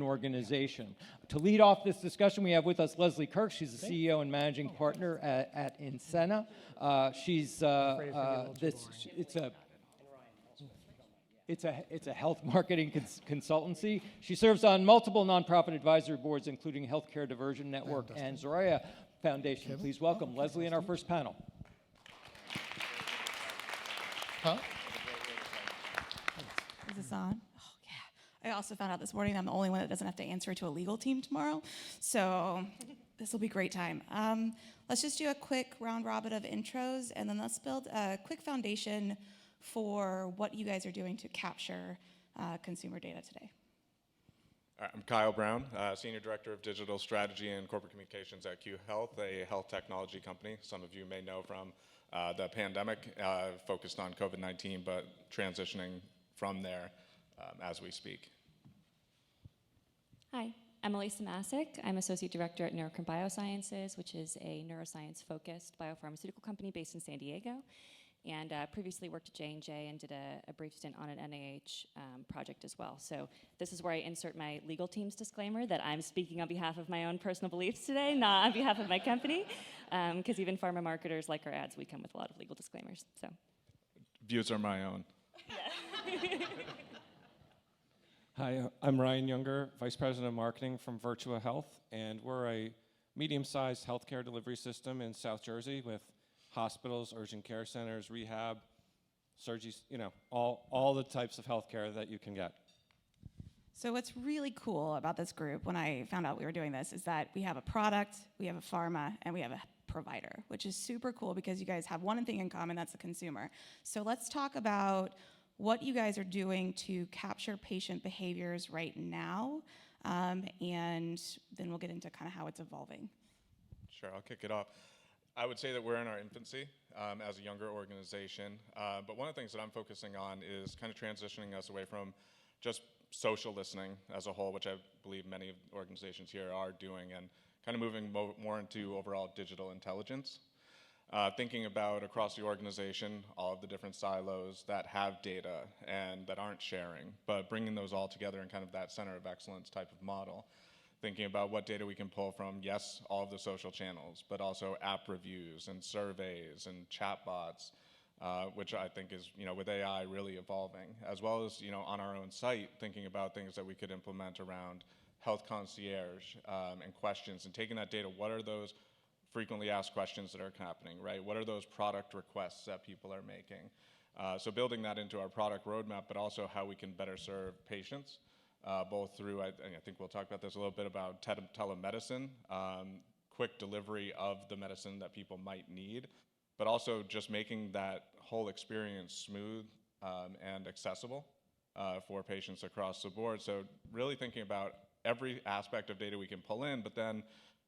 organization. To lead off this discussion, we have with us Leslie Kirk. She's the CEO and managing partner at Innsena. It's a health marketing consultancy. She serves on multiple nonprofit advisory boards, including Healthcare Diversion Network and Zoraya Foundation. Please welcome Leslie in our first panel. Is this on? Oh, yeah. I also found out this morning I'm the only one that doesn't have to answer to a legal team tomorrow. So this will be a great time. Let's just do a quick round robin of intros, and then let's build a quick foundation for what you guys are doing to capture consumer data today. I'm Kyle Brown, Senior Director of Digital Strategy and Corporate Communications at Q Health, a health technology company. Some of you may know from the pandemic, focused on COVID-19, but transitioning from there as we speak. Hi, I'm Simasek. I'm Associate Director at Neurocrine Biosciences, which is a neuroscience-focused biopharmaceutical company based in San Diego, and previously worked at J&J and did a brief stint on an NIH project as well. So this is where I insert my legal team's disclaimer that I'm speaking on behalf of my own personal beliefs today, not on behalf of my company, because even pharma marketers like our ads, we come with a lot of legal disclaimers. So views are my own. Yeah. Hi, I'm Ryan Younger, Vice President of Marketing from Virtua Health, and we're a medium-sized healthcare delivery system in South Jersey with hospitals, urgent care centers, rehab, surgeries, all the types of healthcare that you can get. So what's really cool about this group when I found out we were doing this is that we have a product, we have a pharma, and we have a provider, which is super cool because you guys have one thing in common, that's the consumer. So let's talk about what you guys are doing to capture patient behaviors right now, and then we'll get into kind of how it's evolving. Sure, I'll kick it off. I would say that we're in our infancy as a younger organization, but one of the things that I'm focusing on is kind of transitioning us away from just social listening as a whole, which I believe many organizations here are doing, and kind of moving more into overall digital intelligence. Thinking about across the organization, all of the different silos that have data and that aren't sharing, but bringing those all together in kind of that center of excellence type of model. Thinking about what data we can pull from, yes, all of the social channels, but also app reviews and surveys and chatbots, which I think is, with AI really evolving, as well as, on our own site, thinking about things that we could implement around health concierge and questions, and taking that data, what are those frequently asked questions that are happening, right? What are those product requests that people are making? So building that into our product roadmap, but also how we can better serve patients, both through, I think we'll talk about this a little bit about telemedicine, quick delivery of the medicine that people might need, but also just making that whole experience smooth and accessible for patients across the board. So really thinking about every aspect of data we can pull in, but then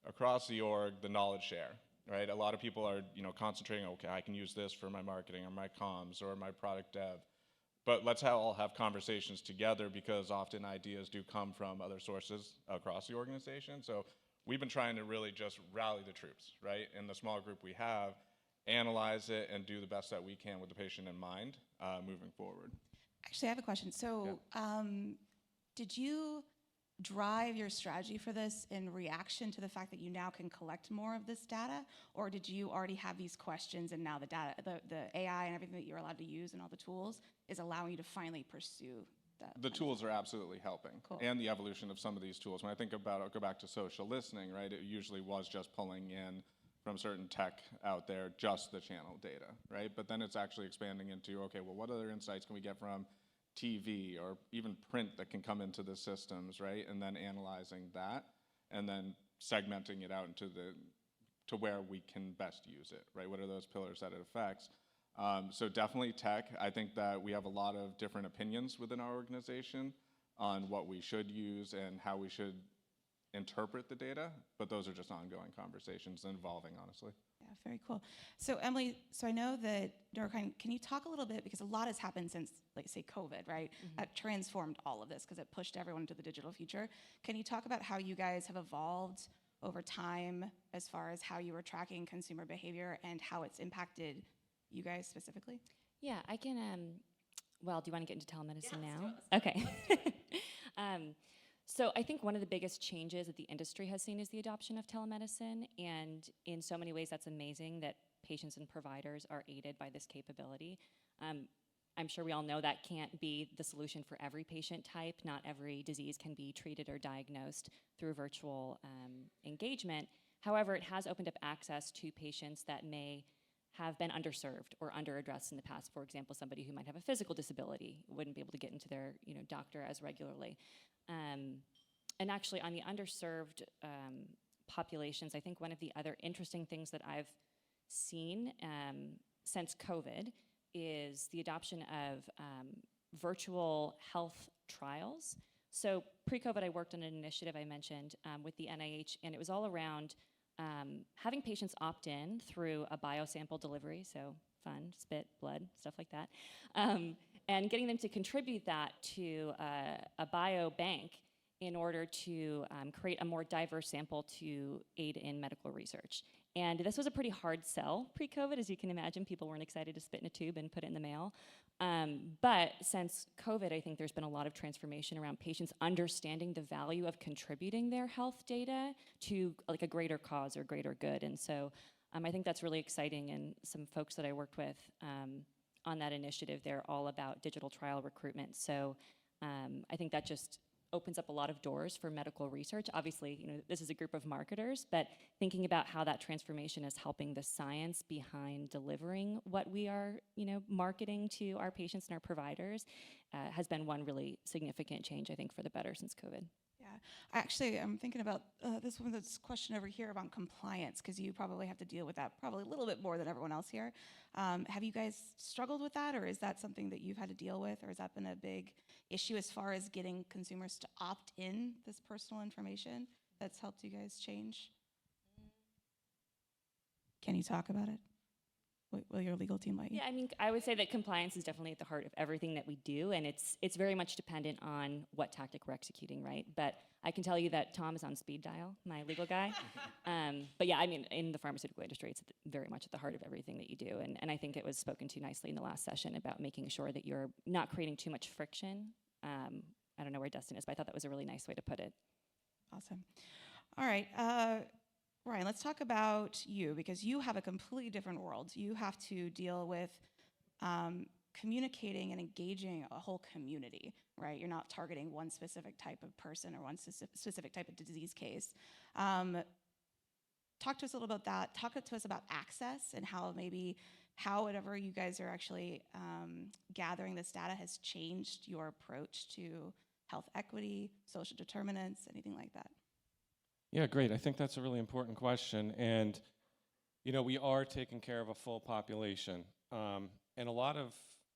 across the org, the knowledge share, right? A lot of people are, concentrating, okay, I can use this for my marketing or my comms or my product dev. But let's all have conversations together, because often ideas do come from other sources across the organization. So we've been trying to really just rally the troops, right? In the small group we have, analyze it and do the best that we can with the patient in mind moving forward. Actually, I have a question. So did you drive your strategy for this in reaction to the fact that you now can collect more of this data, or did you already have these questions and now the data, the AI and everything that you're allowed to use and all the tools is allowing you to finally pursue that? The tools are absolutely helping, and the evolution of some of these tools. When I think about, I'll go back to social listening, right? It usually was just pulling in from certain tech out there, just the channel data, right? But then it's actually expanding into, okay, well, what other insights can we get from TV or even print that can come into the systems, right? And then analyzing that and then segmenting it out into to where we can best use it, right? What are those pillars that it affects? So definitely tech. I think that we have a lot of different opinions within our organization on what we should use and how we should interpret the data, but those are just ongoing conversations and evolving, honestly. Yeah, very cool. So Emily, so I know that Neurocrine, can you talk a little bit, because a lot has happened since, like, say, COVID, right? That transformed all of this because it pushed everyone into the digital future. Can you talk about how you guys have evolved over time as far as how you were tracking consumer behavior and how it's impacted you guys specifically? Yeah, I can, well, do you want to get into telemedicine now? Let's Okay. So I think one of the biggest changes that the industry has seen is the adoption of telemedicine, and in so many ways that's amazing that patients and providers are aided by this capability. I'm sure we all know that can't be the solution for every patient type. Not every disease can be treated or diagnosed through virtual engagement. However, it has opened up access to patients that may have been underserved or underaddressed in the past. For example, somebody who might have a physical disability wouldn't be able to get into their doctor as regularly. And actually, on the underserved populations, I think one of the other interesting things that I've seen since COVID is the adoption of virtual health trials. So pre-COVID, I worked on an initiative I mentioned with the NIH, and it was all around having patients opt in through a biosample delivery, so fun, spit, blood, stuff like that, and getting them to contribute that to a biobank in order to create a more diverse sample to aid in medical research. And this was a pretty hard sell pre-COVID. As you can imagine, people weren't excited to spit in a tube and put it in the mail. But since COVID, I think there's been a lot of transformation around patients understanding the value of contributing their health data to like a greater cause or greater good. And so I think that's really exciting, and some folks that I worked with on that initiative, they're all about digital trial recruitment. So I think that just opens up a lot of doors for medical research. Obviously, this is a group of marketers, but thinking about how that transformation is helping the science behind delivering what we are, marketing to our patients and our providers has been one really significant change, I think, for the better since COVID. Yeah, I'm thinking about this question over here about compliance, because you probably have to deal with that probably a little bit more than everyone else here. Have you guys struggled with that, or is that something that you've had to deal with, or has that been a big issue as far as getting consumers to opt in this personal information that's helped you guys change? Can you talk about it? Will your legal team let you? Yeah, I mean, I would say that compliance is definitely at the heart of everything that we do, and it's very much dependent on what tactic we're executing, right? But I can tell you that Tom is on speed dial, my legal guy. But yeah, I mean, in the pharmaceutical industry, it's very much at the heart of everything that you do, and I think it was spoken to nicely in the last session about making sure that you're not creating too much friction. I don't know where Dustin is, but I thought that was a really nice way to put it. Awesome. All right. Ryan, let's talk about you, because you have a completely different world. You have to deal with communicating and engaging a whole community, right? You're not targeting one specific type of person or one specific type of disease case. Talk to us a little about that. Talk to us about access and how whatever you guys are actually gathering this data has changed your approach to health equity, social determinants, anything like that. Yeah, great. I think that's a really important question. And, we are taking care of a full population. And a lot of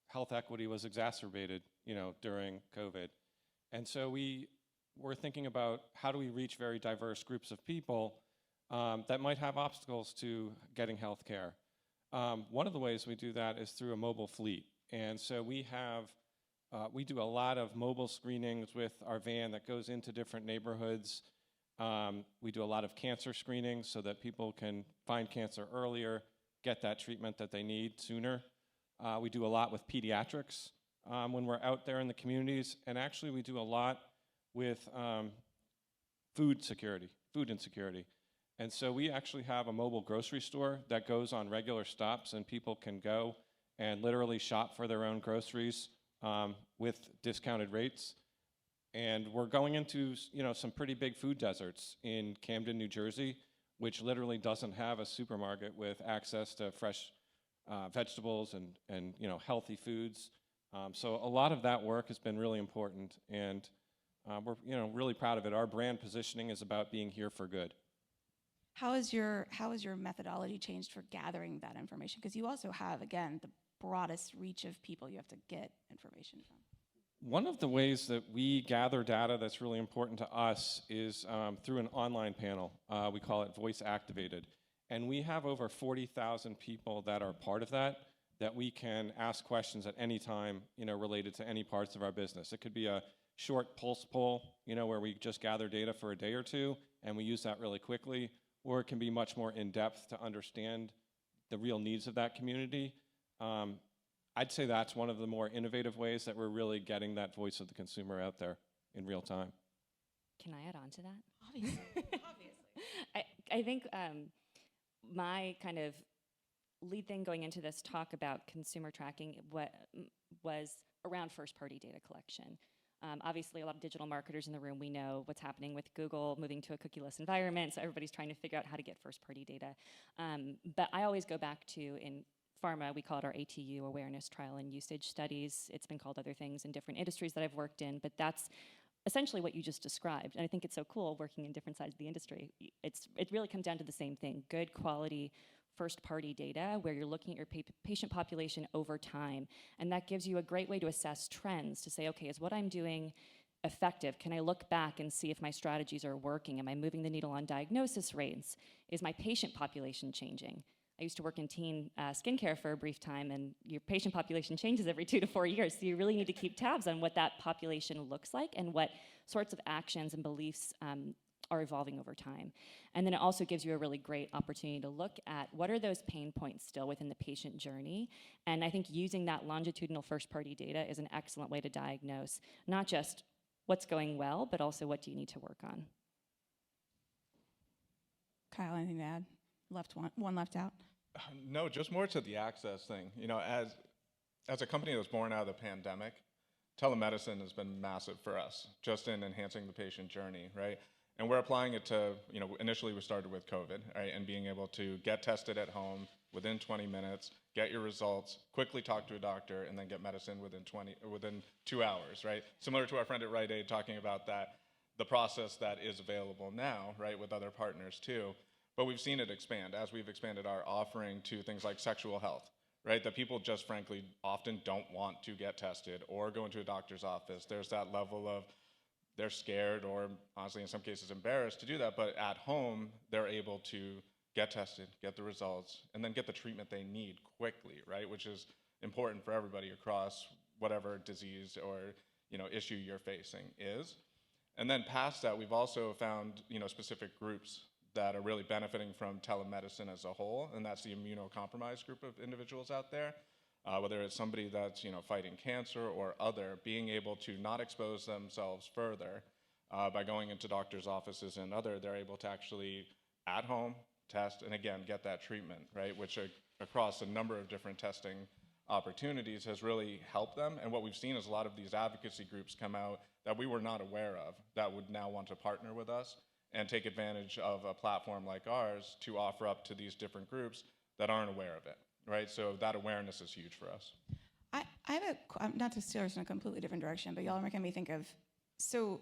health equity was exacerbated, during COVID. And so we were thinking about how do we reach very diverse groups of people that might have obstacles to getting health care. One of the ways we do that is through a mobile fleet. And so we do a lot of mobile screenings with our van that goes into different neighborhoods. We do a lot of cancer screenings so that people can find cancer earlier, get that treatment that they need sooner. We do a lot with pediatrics when we're out there in the communities. And actually, we do a lot with food insecurity. And so we actually have a mobile grocery store that goes on regular stops, and people can go and literally shop for their own groceries with discounted rates. And we're going into, some pretty big food deserts in Camden, New Jersey, which literally doesn't have a supermarket with access to fresh vegetables and healthy foods. So a lot of that work has been really important, and we're really proud of it. Our brand positioning is about being here for good. How has your methodology changed for gathering that information? Because you also have, again, the broadest reach of people you have to get information from. One of the ways that we gather data that's really important to us is through an online panel. We call it Voice Activated. And we have over 40,000 people that are part of that we can ask questions at any time, related to any parts of our business. It could be a short pulse poll, where we just gather data for a day or two, and we use that really quickly. Or it can be much more in-depth to understand the real needs of that community. I'd say that's one of the more innovative ways that we're really getting that voice of the consumer out there in real time. Can I add on to that? Obviously. I think my kind of lead thing going into this talk about consumer tracking was around first-party data collection. Obviously, a lot of digital marketers in the room, we know what's happening with Google moving to a cookieless environment, so everybody's trying to figure out how to get first-party data. But I always go back to, in pharma, we call it our ATU, Awareness, Trial, and Usage Studies. It's been called other things in different industries that I've worked in, but that's essentially what you just described. And I think it's so cool working in different sides of the industry. It really comes down to the same thing, good quality first-party data where you're looking at your patient population over time. And that gives you a great way to assess trends, to say, okay, is what I'm doing effective? Can I look back and see if my strategies are working? Am I moving the needle on diagnosis rates? Is my patient population changing? I used to work in teen skincare for a brief time, and your patient population changes every 2 to 4 years, so you really need to keep tabs on what that population looks like and what sorts of actions and beliefs are evolving over time. And then it also gives you a really great opportunity to look at what are those pain points still within the patient journey. And I think using that longitudinal first-party data is an excellent way to diagnose not just what's going well, but also what do you need to work on. Kyle, anything to add? One left out. No, just more to the access thing. You know, as a company that was born out of the pandemic, telemedicine has been massive for us, just in enhancing the patient journey, right? And we're applying it to, you know, initially we started with COVID, right? And being able to get tested at home within 20 minutes, get your results, quickly talk to a doctor, and then get medicine within 2 hours, right? Similar to our friend at Rite Aid talking about that, the process that is available now, right, with other partners too. But we've seen it expand as we've expanded our offering to things like sexual health, right? That people just frankly often don't want to get tested or go into a doctor's office. There's that level of they're scared or honestly in some cases embarrassed to do that, but at home they're able to get tested, get the results, and then get the treatment they need quickly, right? Which is important for everybody across whatever disease or, you know, issue you're facing is. And then past that, we've also found, you know, specific groups that are really benefiting from telemedicine as a whole, and that's the immunocompromised group of individuals out there. Whether it's somebody that's, you know, fighting cancer or other, being able to not expose themselves further by going into doctors' offices and other, they're able to actually at home test and again get that treatment, right? Which across a number of different testing opportunities has really helped them. And what we've seen is a lot of these advocacy groups come out that we were not aware of that would now want to partner with us and take advantage of a platform like ours to offer up to these different groups that aren't aware of it, right? So that awareness is huge for us. I have not to steer us in a completely different direction, but y'all are making me think of, so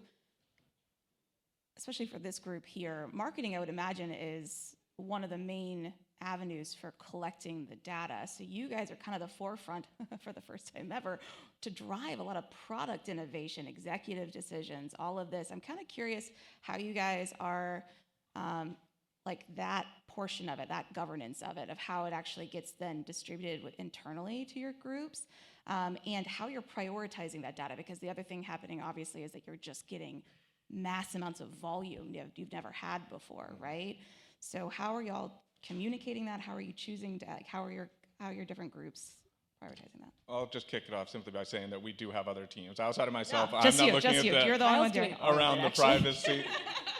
especially for this group here, marketing, I would imagine, is one of the main avenues for collecting the data. So you guys are kind of the forefront for the first time ever to drive a lot of product innovation, executive decisions, all of this. I'm kind of curious how you guys are like that portion of it, that governance of it, of how it actually gets then distributed internally to your groups, and how you're prioritizing that data. Because the other thing happening obviously is that you're just getting mass amounts of volume you've never had before, right? So how are y'all communicating that? How are you choosing to, like, how are your different groups prioritizing that? I'll just kick it off simply by saying that we do have other teams. Outside of myself, Yeah, I'm just not you, looking just at you. the You're the only one doing it. around the Actually.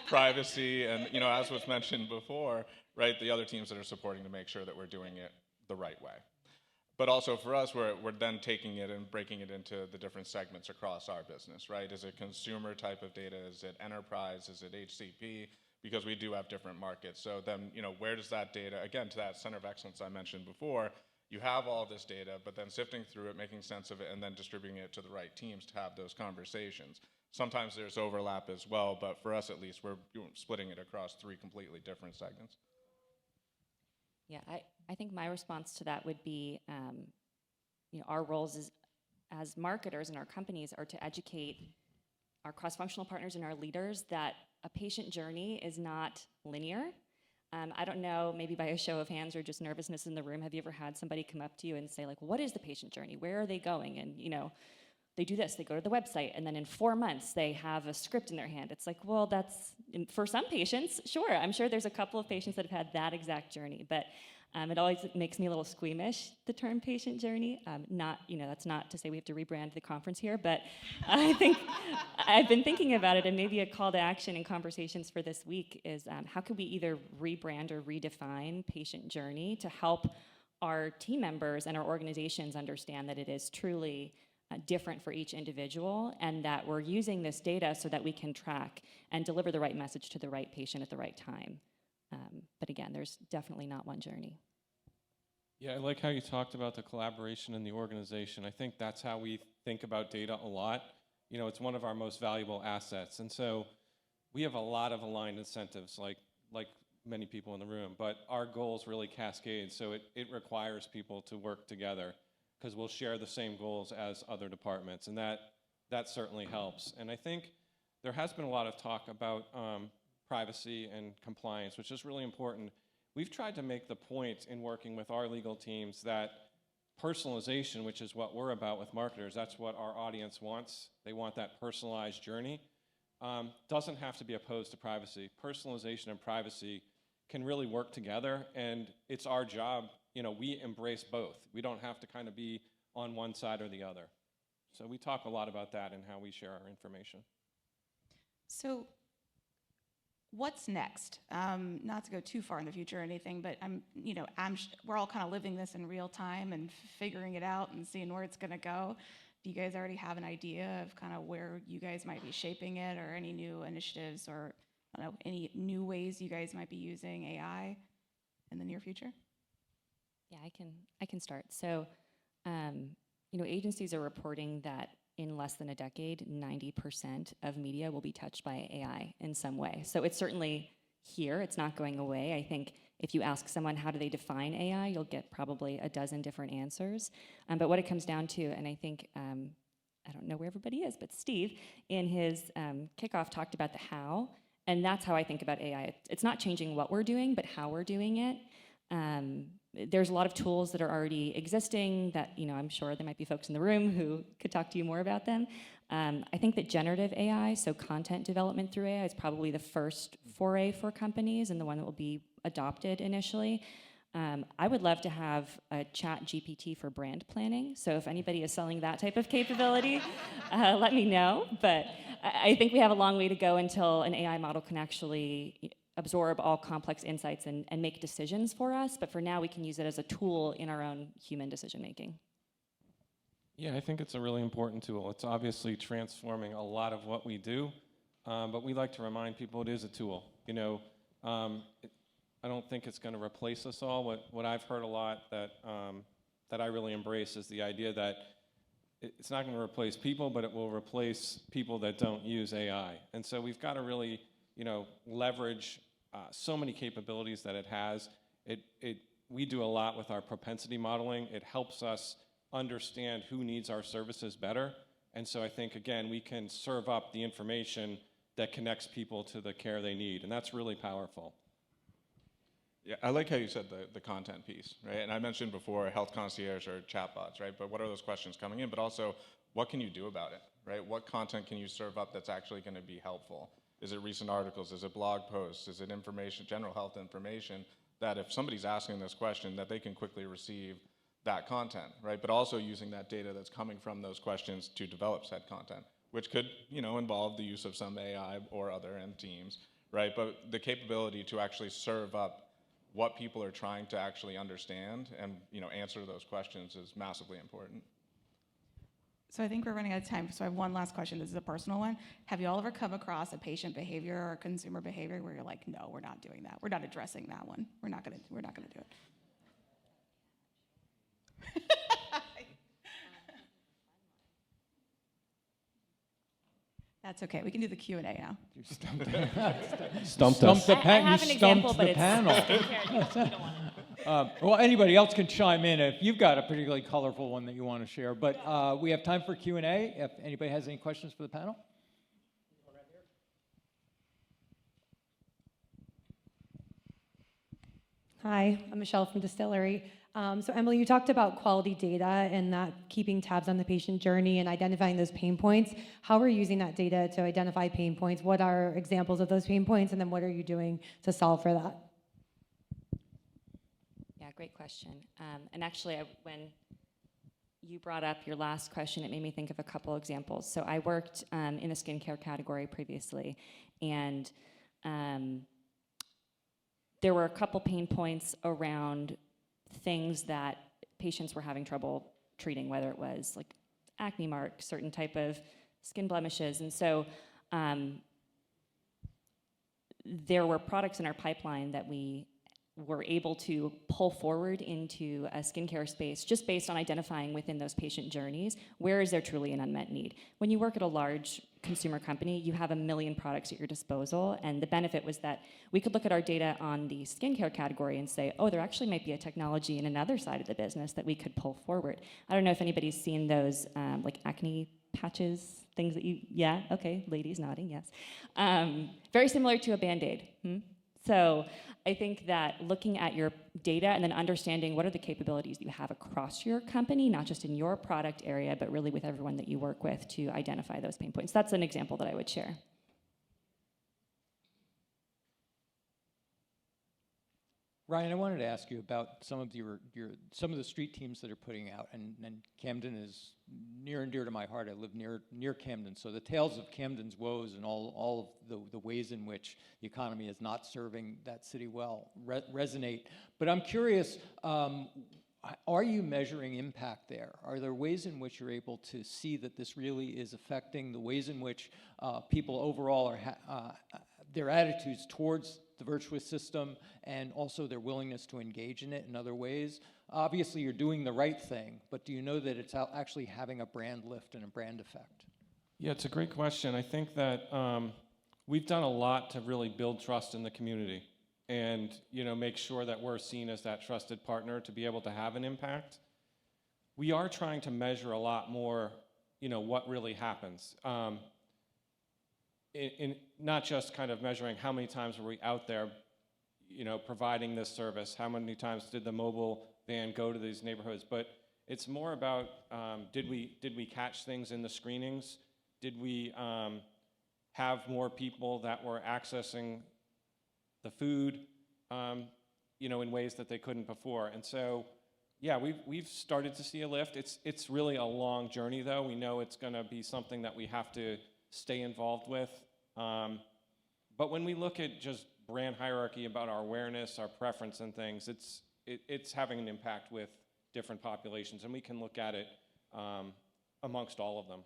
privacy and, you know, as was mentioned before, right, the other teams that are supporting to make sure that we're doing it the right way. But also for us, we're then taking it and breaking it into the different segments across our business, right? Is it consumer type of data? Is it enterprise? Is it HCP? Because we do have different markets. So then, you know, where does that data, again, to that center of excellence I mentioned before, you have all this data, but then sifting through it, making sense of it, and then distributing it to the right teams to have those conversations. Sometimes there's overlap as well, but for us at least, we're splitting it across 3 completely different segments. Yeah, I think my response to that would be, you know, our roles as marketers in our companies are to educate our cross-functional partners and our leaders that a patient journey is not linear. I don't know, maybe by a show of hands or just nervousness in the room, have you ever had somebody come up to you and say, like, what is the patient journey? Where are they going? And, you know, they do this, they go to the website, and then in 4 months, they have a script in their hand. It's like, well, that's, for some patients, sure. I'm sure there's a couple of patients that have had that exact journey. But It always makes me a little squeamish, the term patient journey. That's not to say we have to rebrand the conference here, but I think I've been thinking about it, and maybe a call to action in conversations for this week is how could we either rebrand or redefine patient journey to help our team members and our organizations understand that it is truly different for each individual, and that we're using this data so that we can track and deliver the right message to the right patient at the right time. But again, there's definitely not one journey. Yeah, I like how you talked about the collaboration in the organization. I think that's how we think about data a lot. You know, it's one of our most valuable assets. And so we have a lot of aligned incentives, like many people in the room, but our goals really cascade. So it requires people to work together because we'll share the same goals as other departments. And that certainly helps. And I think there has been a lot of talk about privacy and compliance, which is really important. We've tried to make the point in working with our legal teams that personalization, which is what we're about with marketers, that's what our audience wants. They want that personalized journey. Doesn't have to be opposed to privacy. Personalization and privacy can really work together, and it's our job. You know, we embrace both. We don't have to kind of be on one side or the other. So we talk a lot about that and how we share our information. So what's next? Not to go too far in the future or anything, but we're all kind of living this in real time and figuring it out and seeing where it's going to go. Do you guys already have an idea of kind of where you guys might be shaping it, or any new initiatives, or I don't know, any new ways you guys might be using AI in the near future? Yeah, I can start. So, agencies are reporting that in less than a decade, 90% of media will be touched by AI in some way. So it's certainly here, it's not going away. I think if you ask someone how do they define AI, you'll get probably a dozen different answers. But what it comes down to, and I think, I don't know where everybody is, but Steve, in his kickoff, talked about the how, and that's how I think about AI. It's not changing what we're doing, but how we're doing it. There's a lot of tools that are already existing that, I'm sure there might be folks in the room who could talk to you more about them. I think that generative AI, so content development through AI, is probably the first foray for companies and the one that will be adopted initially. I would love to have a chat GPT for brand planning. So if anybody is selling that type of capability, let me know. But I think we have a long way to go until an AI model can actually absorb all complex insights and make decisions for us. But for now, we can use it as a tool in our own human decision making. Yeah, I think it's a really important tool. It's obviously transforming a lot of what we do, but we like to remind people it is a tool. I don't think it's going to replace us all. What I've heard a lot that I really embrace is the idea that it's not going to replace people, but it will replace people that don't use AI. And so we've got to really leverage so many capabilities that it has. We do a lot with our propensity modeling. It helps us understand who needs our services better. And so I think, again, we can serve up the information that connects people to the care they need. And that's really powerful. Yeah, I like how you said the content piece, right? And I mentioned before health concierge or chatbots, right? But what are those questions coming in? But also, what can you do about it, right? What content can you serve up that's actually going to be helpful? Is it recent articles? Is it blog posts? Is it information, general health information, that if somebody's asking this question, that they can quickly receive that content, right? But also using that data that's coming from those questions to develop said content, which could, involve the use of some AI or other end teams, right? But the capability to actually serve up what people are trying to actually understand and, answer those questions is massively important. So I think we're running out of time, so I have one last question. This is a personal one. Have you all ever come across a patient behavior or consumer behavior where you're like, no, we're not doing that. We're not addressing that one. We're not gonna do it. That's okay. We can do the Q&A now. You stumped us. the I panel. have You an example, stumped but the it's panel. you don't want to. Well, anybody else can chime in if you've got a particularly colorful one that you want to share. But we have time for Q&A. If anybody has any questions for the panel. Hi, I'm Michelle from Distillery. So Emily, you talked about quality data and that keeping tabs on the patient journey and identifying those pain points. How are you using that data to identify pain points? What are examples of those pain points? And then what are you doing to solve for that? Yeah, Yeah, great question. And actually, when you brought up your last question, it made me think of a couple examples. So I worked in the skincare category previously, and there were a couple pain points around things that patients were having trouble treating, whether it was like acne marks, certain type of skin blemishes. And so there were products in our pipeline that we were able to pull forward into a skincare space just based on identifying within those patient journeys, where is there truly an unmet need? When you work at a large consumer company, you have a million products at your disposal, and the benefit was that we could look at our data on the skincare category and say, oh, there actually might be a technology in another side of the business that we could pull forward. I don't know if anybody's seen those like acne patches, things that you, yeah, okay, ladies nodding, yes. Very similar to a Band-Aid. So I think that looking at your data and then understanding what are the capabilities you have across your company, not just in your product area, but really with everyone that you work with to identify those pain points. That's an example that I would share. Ryan, I wanted to ask you about some of some of the street teams that are putting out, and Camden is near and dear to my heart. I live near Camden, so the tales of Camden's woes and all of the ways in which the economy is not serving that city well resonate. But I'm curious, are you measuring impact there? Are there ways in which you're able to see that this really is affecting the ways in which people overall are their attitudes towards the Virtua system, and also their willingness to engage in it in other ways? Obviously, you're doing the right thing, but do you know that it's actually having a brand lift and a brand effect? Yeah, it's a great question. I think that we've done a lot to really build trust in the community and make sure that we're seen as that trusted partner to be able to have an impact. We are trying to measure a lot more, what really happens. In not just kind of measuring how many times were we out there, providing this service, how many times did the mobile van go to these neighborhoods, but it's more about did we catch things in the screenings? Did we have more people that were accessing the food, in ways that they couldn't before? And so, yeah, we've started to see a lift. It's really a long journey, though. We know it's going to be something that we have to stay involved with. But when we look at just brand hierarchy about our awareness, our preference and things, it's having an impact with different populations, and we can look at it amongst all of them.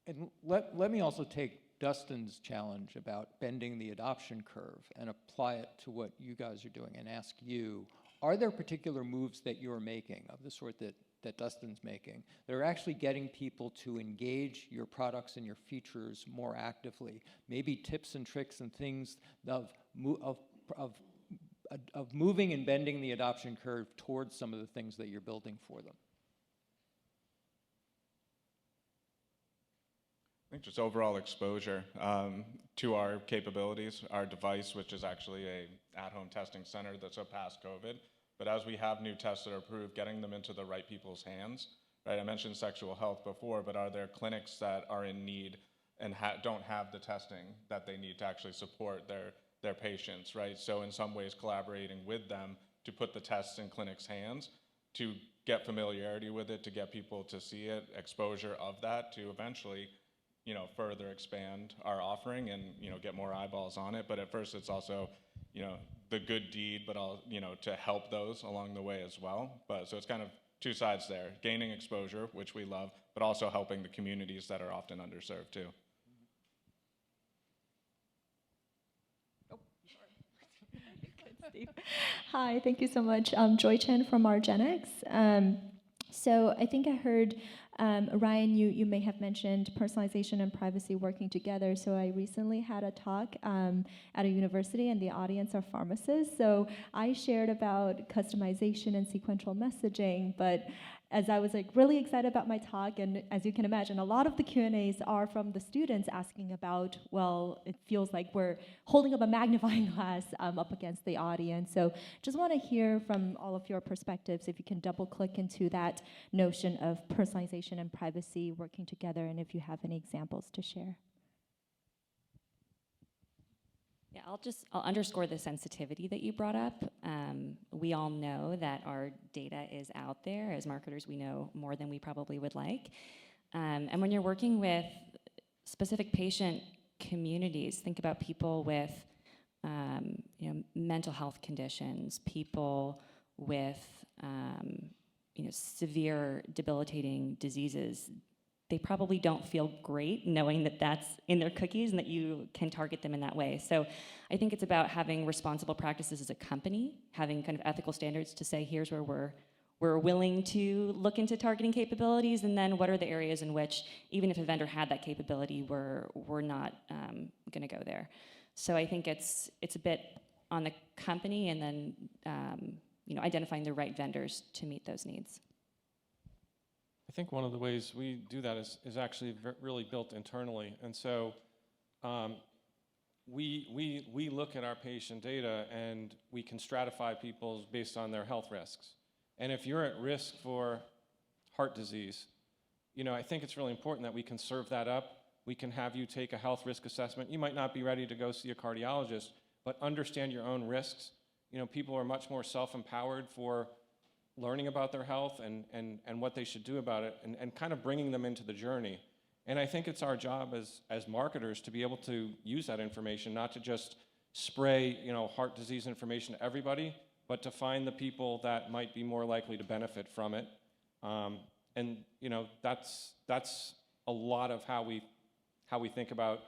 And let me also take Dustin's challenge about bending the adoption curve and apply it to what you guys are doing and ask you, are there particular moves that you're making of the sort that Dustin's making that are actually getting people to engage your products and your features more actively? Maybe tips and tricks and things of moving and bending the adoption curve towards some of the things that you're building for them. I think just overall exposure to our capabilities, our device, which is actually a at-home testing center that's surpassed COVID. But as we have new tests that are approved, getting them into the right people's hands, right? I mentioned sexual health before, but are there clinics that are in need and don't have the testing that they need to actually support their patients, right? So in some ways, collaborating with them to put the tests in clinics' hands, to get familiarity with it, to get people to see it, exposure of that, to eventually further expand our offering and, get more eyeballs on it. But at first it's also, the good deed, but to help those along the way as well. But so it's kind of two sides there, gaining exposure, which we love, but also helping the communities that are often underserved too. Good, Steve. Hi, thank you so much. Joy Chen from Argenx. So I think I heard, Ryan, you may have mentioned personalization and privacy working together. So I recently had a talk at a university, and the audience are pharmacists. So I shared about customization and sequential messaging, but as I was really excited about my talk, and as you can imagine, a lot of the Q&As are from the students asking about, well, it feels like we're holding up a magnifying glass up against the audience. So just want to hear from all of your perspectives, if you can double click into that notion of personalization and privacy working together, and if you have any examples to share. Yeah, I'll underscore the sensitivity that you brought up. We all know that our data is out there. As marketers, we know more than we probably would like. And when you're working with specific patient communities, think about people with mental health conditions, people with severe debilitating diseases. They probably don't feel great knowing that that's in their cookies and that you can target them in that way. So I think it's about having responsible practices as a company, having kind of ethical standards to say, here's where we're willing to look into targeting capabilities, and then what are the areas in which, even if a vendor had that capability, we're not going to go there. So I think it's a bit on the company, and then identifying the right vendors to meet those needs. I think one of the ways we do that is actually really built internally. And so we look at our patient data and we can stratify people based on their health risks. And if you're at risk for heart disease, I think it's really important that we can serve that up. We can have you take a health risk assessment. You might not be ready to go see a cardiologist, but understand your own risks. People are much more self-empowered for learning about their health and what they should do about it, and kind of bringing them into the journey. And I think it's our job as marketers to be able to use that information, not to just spray heart disease information to everybody, but to find the people that might be more likely to benefit from it. And that's a lot of how we think about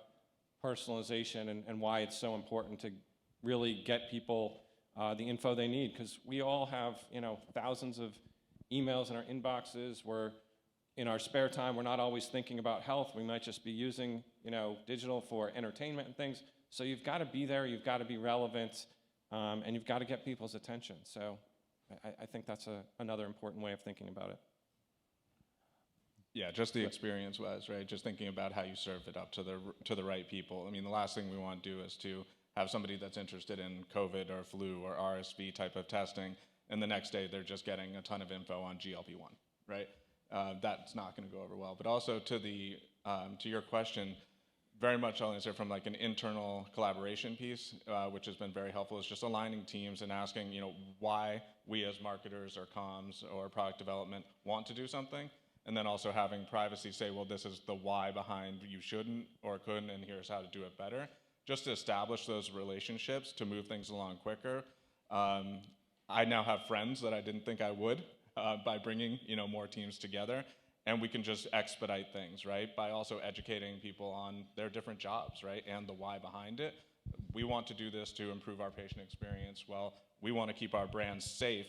personalization and why it's so important to really get people the info they need, because we all have thousands of emails in our inboxes. We're in our spare time, we're not always thinking about health. We might just be using digital for entertainment and things. So you've got to be there, you've got to be relevant, and you've got to get people's attention. So I think that's another important way of thinking about it. Yeah, just the experience-wise, right? Just thinking about how you serve it up to the right people. I mean, the last thing we want to do is to have somebody that's interested in COVID or flu or RSV type of testing, and the next day they're just getting a ton of info on GLP-1, right? That's not going to go over well. But also to your question, very much I'll answer from like an internal collaboration piece, which has been very helpful. Is just aligning teams and asking, why we as marketers or comms or product development want to do something, and then also having privacy say, well, this is the why behind you shouldn't or couldn't, and here's how to do it better. Just to establish those relationships to move things along quicker. I now have friends that I didn't think I would by bringing more teams together, and we can just expedite things, right? By also educating people on their different jobs, right, and the why behind it. We want to do this to improve our patient experience. Well, we want to keep our brands safe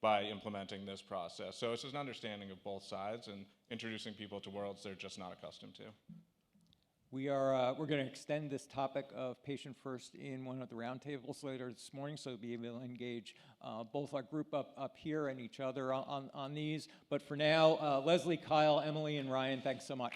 by implementing this process. So it's an understanding of both sides and introducing people to worlds they're just not accustomed to. We're going to extend this topic of patient first in one of the roundtables later this morning, so be able to engage both our group up here and each other on these. But for now, Leslie, Kyle, Emily, and Ryan, thanks so much.